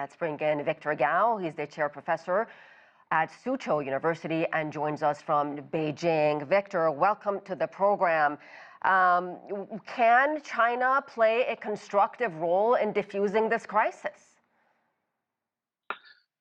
Let's bring in Victor Gao. He's the chair professor at Soochow University and joins us from Beijing. Victor, welcome to the program. Can China play a constructive role in diffusing this crisis?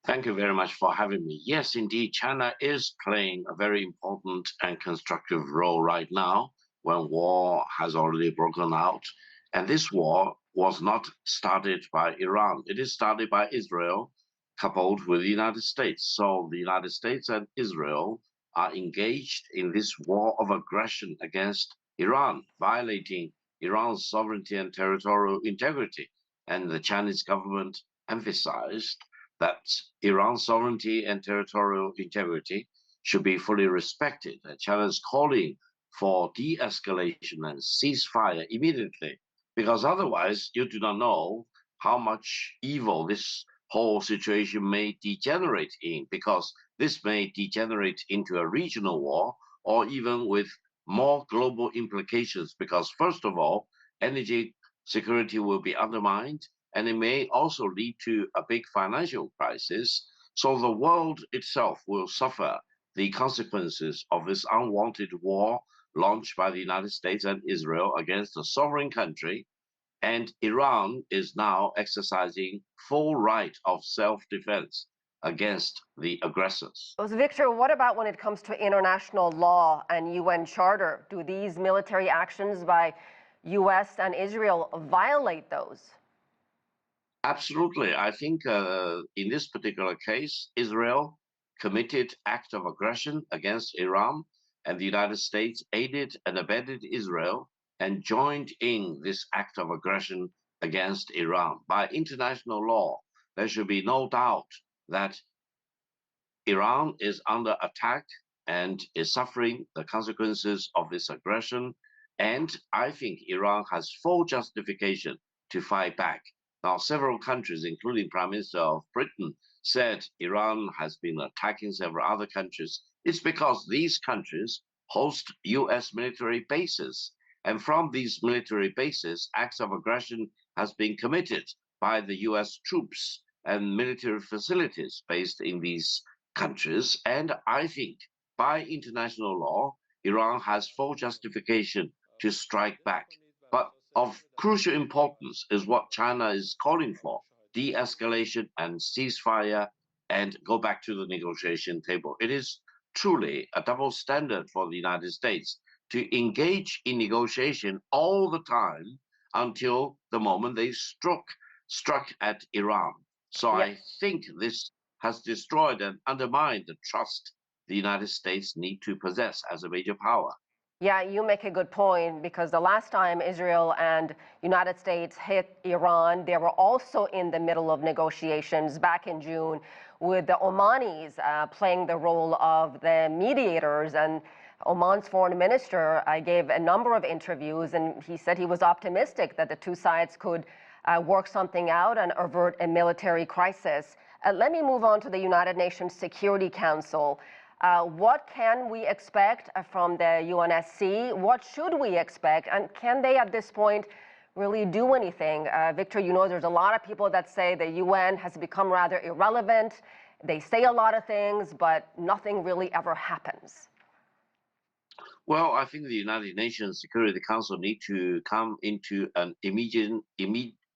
Thank you very much for having me. Yes, indeed, China is playing a very important and constructive role right now when war has already broken out. And this war was not started by Iran. It is started by Israel, coupled with the United States. So the United States and Israel are engaged in this war of aggression against Iran, violating Iran's sovereignty and territorial integrity. And the Chinese government emphasized that Iran's sovereignty and territorial integrity should be fully respected. China is calling for de-escalation and ceasefire immediately, because otherwise you do not know how much evil this whole situation may degenerate in, because this may degenerate into a regional war or even with more global implications, because first of all, energy security will be undermined, and it may also lead to a big financial crisis. So the world itself will suffer the consequences of this unwanted war launched by the United States and Israel against a sovereign country. And Iran is now exercising full right of self-defense against the aggressors. So Victor, what about when it comes to international law and UN Charter? Do these military actions by US and Israel violate those? Absolutely. I think in this particular case, Israel committed act of aggression against Iran, and the United States aided and abetted Israel and joined in this act of aggression against Iran. By international law, there should be no doubt that Iran is under attack and is suffering the consequences of this aggression. And I think Iran has full justification to fight back. Now, several countries, including Prime Minister of Britain, said Iran has been attacking several other countries. It's because these countries host US military bases. And from these military bases, acts of aggression has been committed by the US troops and military facilities based in these countries. And I think by international law, Iran has full justification to strike back. But of crucial importance is what China is calling for: de-escalation and ceasefire, and go back to the negotiation table. It is truly a double standard for the United States to engage in negotiation all the time until the moment they struck at Iran. So Yeah. I think this has destroyed and undermined the trust the United States need to possess as a major power. Yeah, you make a good point, because the last time Israel and United States hit Iran, they were also in the middle of negotiations back in June, with the Omanis playing the role of the mediators. And Oman's foreign minister gave a number of interviews, and he said he was optimistic that the two sides could work something out and avert a military crisis. Let me move on to the United Nations Security Council. What can we expect from the UNSC? What should we expect? And can they, at this point, really do anything? Victor, you know, there's a lot of people that say the UN has become rather irrelevant. They say a lot of things, but nothing really ever happens. Well, I think the United Nations Security Council need to come into an immediate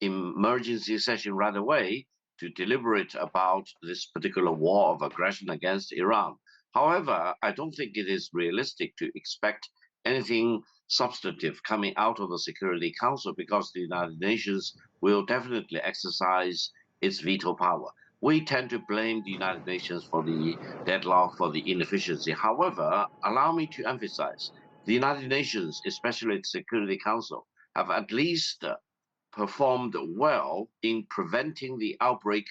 emergency session right away to deliberate about this particular war of aggression against Iran. However, I don't think it is realistic to expect anything substantive coming out of the Security Council, because the United Nations will definitely exercise its veto power. We tend to blame the United Nations for the deadlock, for the inefficiency. However, allow me to emphasize, the United Nations, especially the Security Council, have at least performed well in preventing the outbreak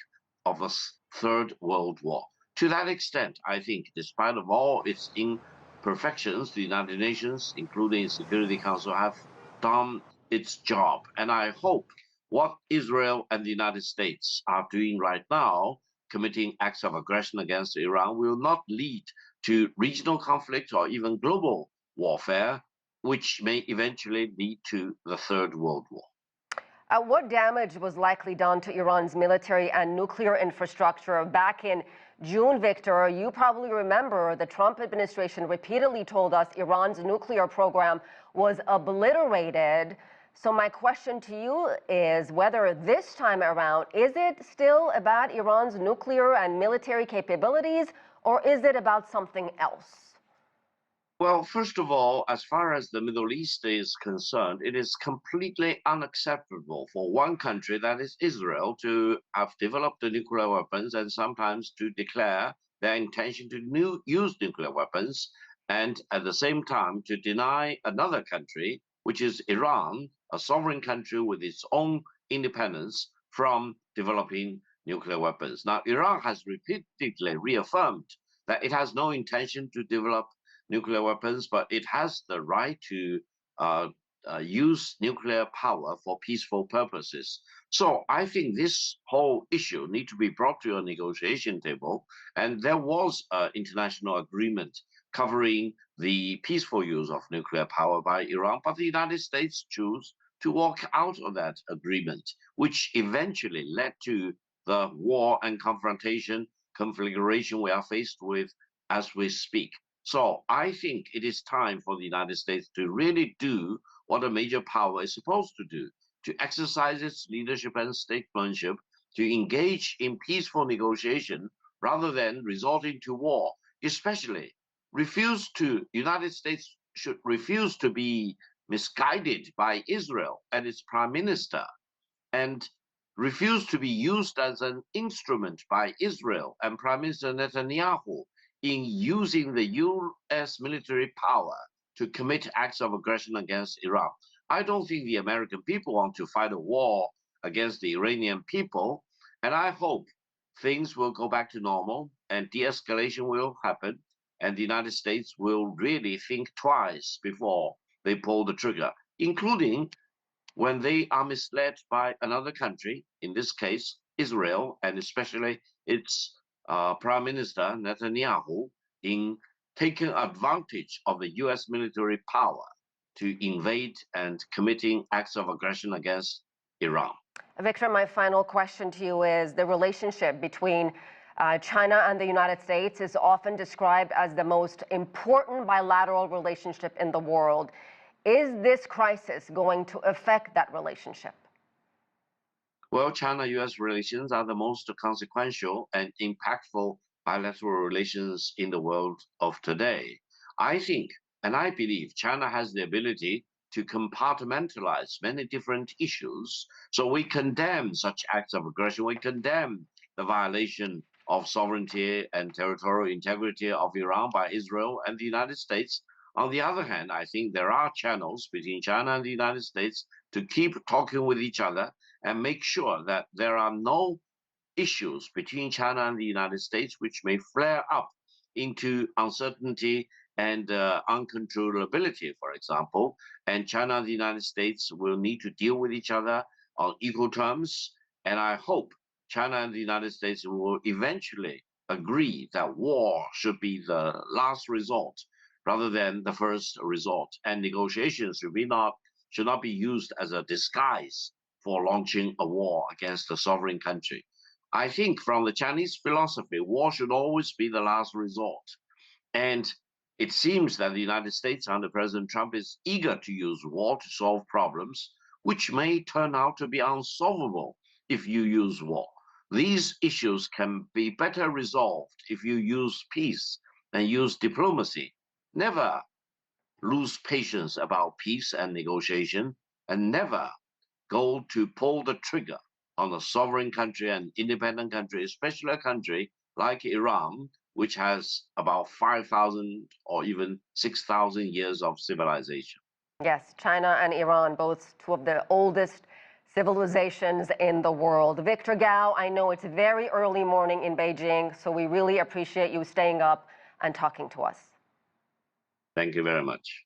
of a third world war. To that extent, I think, despite of all its imperfections, the United Nations, including the Security Council, have done its job. And I hope what Israel and the United States are doing right now, committing acts of aggression against Iran, will not lead to regional conflict or even global warfare, which may eventually lead to the Third World War. What damage was likely done to Iran's military and nuclear infrastructure back in June, Victor? You probably remember the Trump administration repeatedly told us Iran's nuclear program was obliterated. So my question to you is whether this time around, is it still about Iran's nuclear and military capabilities, or is it about something else? Well, first of all, as far as the Middle East is concerned, it is completely unacceptable for one country, that is Israel, to have developed the nuclear weapons and sometimes to declare their intention to use nuclear weapons, and at the same time to deny another country, which is Iran, a sovereign country with its own independence, from developing nuclear weapons. Now, Iran has repeatedly reaffirmed that it has no intention to develop nuclear weapons, but it has the right to use nuclear power for peaceful purposes. So I think this whole issue needs to be brought to a negotiation table, and there was an international agreement covering the peaceful use of nuclear power by Iran, but the United States chose to walk out of that agreement, which eventually led to the war and conflagration we are faced with as we speak. So I think it is time for the United States to really do what a major power is supposed to do, to exercise its leadership and statesmanship, to engage in peaceful negotiation rather than resorting to war, especially United States should refuse to be misguided by Israel and its prime minister, and refuse to be used as an instrument by Israel and Prime Minister Netanyahu in using the U.S. military power to commit acts of aggression against Iran. I don't think the American people want to fight a war against the Iranian people, and I hope things will go back to normal and de-escalation will happen, and the United States will really think twice before they pull the trigger, including when they are misled by another country, in this case, Israel, and especially its Prime Minister Netanyahu, in taking advantage of the U.S. military power to invade and committing acts of aggression against Iran. Victor, my final question to you is the relationship between China and the United States is often described as the most important bilateral relationship in the world. Is this crisis going to affect that relationship? Well, China-US relations are the most consequential and impactful bilateral relations in the world of today. I think, and I believe, China has the ability to compartmentalize many different issues. So we condemn such acts of aggression. We condemn the violation of sovereignty and territorial integrity of Iran by Israel and the United States. On the other hand, I think there are channels between China and the United States to keep talking with each other and make sure that there are no issues between China and the United States which may flare up into uncertainty and uncontrollability, for example. And China and the United States will need to deal with each other on equal terms. And I hope China and the United States will eventually agree that war should be the last resort rather than the first resort. And negotiations should not be used as a disguise for launching a war against a sovereign country. I think from the Chinese philosophy, war should always be the last resort. And it seems that the United States under President Trump is eager to use war to solve problems, which may turn out to be unsolvable if you use war. These issues can be better resolved if you use peace and use diplomacy. Never lose patience about peace and negotiation, and never go to pull the trigger on a sovereign country and independent country, especially a country like Iran, which has about 5,000 or even 6,000 years of civilization. Yes, China and Iran, both two of the oldest civilizations in the world. Victor Gao, I know it's very early morning in Beijing, so we really appreciate you staying up and talking to us. Thank you very much.